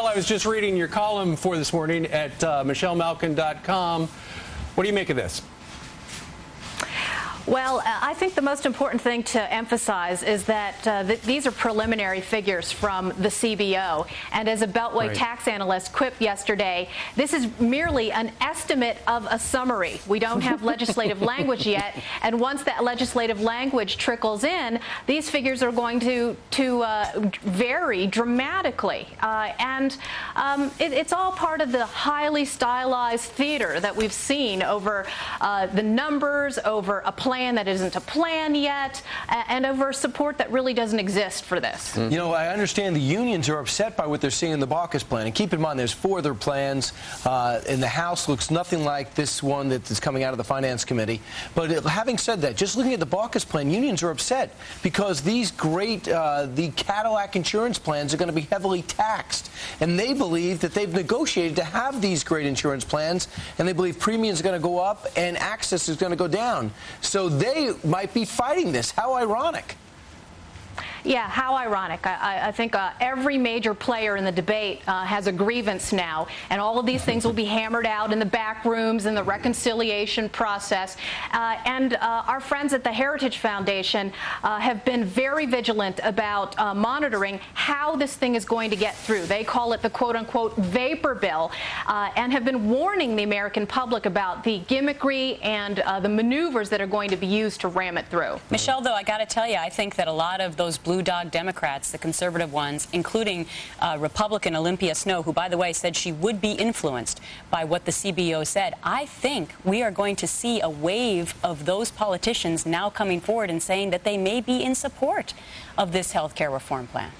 I was just reading your column for this morning at michellemalkin.com. What do you make of this? Well, I think the most important thing to emphasize is that these are preliminary figures from the CBO. And as a Beltway tax analyst quipped yesterday, this is merely an estimate of a summary. We don't have legislative language yet. And once that legislative language trickles in, these figures are going to vary dramatically. It's all part of the highly stylized theater that we've seen over the numbers, over a plan that isn't a plan yet, and over support that really doesn't exist for this. You know, I understand the unions are upset by what they're seeing in the Baucus plan. And keep in mind, there's 4 other plans, and the House looks nothing like this one that is coming out of the Finance Committee. But having said that, just looking at the Baucus plan, unions are upset because these the Cadillac insurance plans are going to be heavily taxed. And they believe that they've negotiated to have these great insurance plans, and they believe premiums are going to go up and access is going to go down. So they might be fighting this. How ironic. Yeah, how ironic. I think every major player in the debate has a grievance now, and all of these things will be hammered out in the back rooms in the reconciliation process. Our friends at the Heritage Foundation have been very vigilant about monitoring how this thing is going to get through. They call it the quote-unquote vapor bill, and have been warning the American public about the gimmickry and the maneuvers that are going to be used to ram it through. Michelle, though, I got to tell you, I think that a lot of those blue dog Democrats, the conservative ones, including Republican Olympia Snowe, who, by the way, said she would be influenced by what the CBO said. I think we are going to see a wave of those politicians now coming forward and saying that they may be in support of this health care reform plan.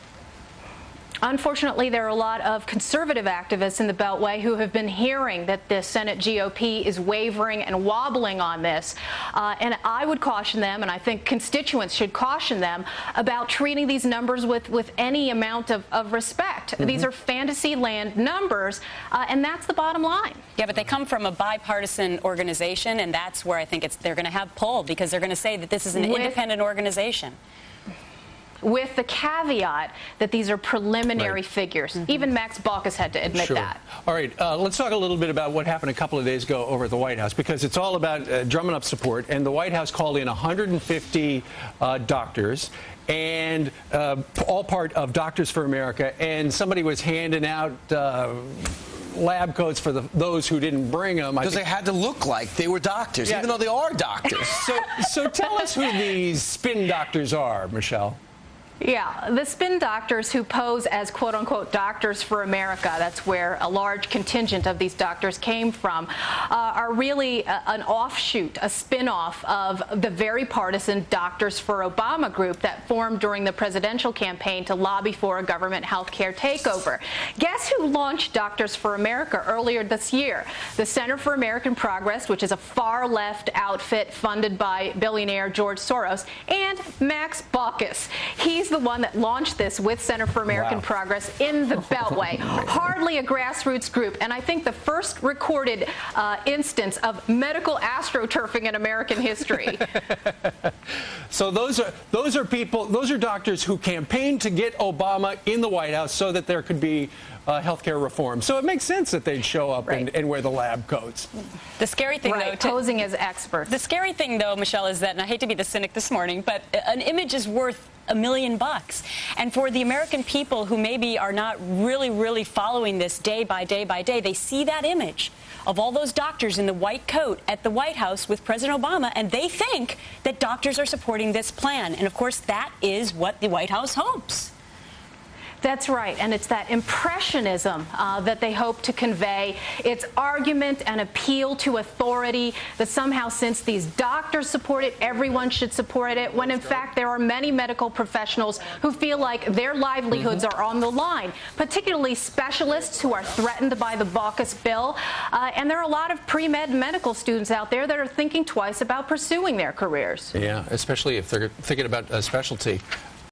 Unfortunately, there are a lot of conservative activists in the Beltway who have been hearing that the Senate GOP is wavering and wobbling on this. And I would caution them, and I think constituents should caution them, about treating these numbers with any amount of respect. These are fantasy land numbers, and that's the bottom line. Yeah, but they come from a bipartisan organization, and that's where I think they're going to have pull, because they're going to say that this is an independent organization. With the caveat that these are preliminary figures. Even Max Baucus had to admit that. All right, let's talk a little bit about what happened a couple of days ago over at the White House, because it's all about drumming up support. And the White House called in 150 doctors, and all part of Doctors for America. And somebody was handing out lab coats for those who didn't bring them. Because they had to look like they were doctors, even though they are doctors. So tell us who these spin doctors are, Michelle. Yeah, the spin doctors who pose as quote-unquote Doctors for America, that's where a large contingent of these doctors came from, are really an offshoot, a spin-off of the very partisan Doctors for Obama group that formed during the presidential campaign to lobby for a government health care takeover. Guess who launched Doctors for America earlier this year? The Center for American Progress, which is a far-left outfit funded by billionaire George Soros, and Max Baucus. He's the one that launched this with Center for American Progress in the Beltway. Hardly a grassroots group, and I think the first recorded instance of medical astroturfing in American history. So those are people, those are doctors who campaigned to get Obama in the White House so that there could be health care reform. So it makes sense that they'd show up and wear the lab coats. The scary thing, though, posing as experts. The scary thing, though, Michelle, is that, and I hate to be the cynic this morning, but an image is worth $1 million. And for the American people who maybe are not really following this day by day by day, they see that image of all those doctors in the white coat at the White House with President Obama, and they think that doctors are supporting this plan. And, of course, that is what the White House hopes. That's right, and it's that impressionism that they hope to convey. It's argument and appeal to authority that somehow, since these doctors support it, everyone should support it, when in fact there are many medical professionals who feel like their livelihoods are on the line, particularly specialists who are threatened by the Baucus bill. And there are a lot of pre-med medical students out there that are thinking twice about pursuing their careers. Yeah, especially if they're thinking about a specialty.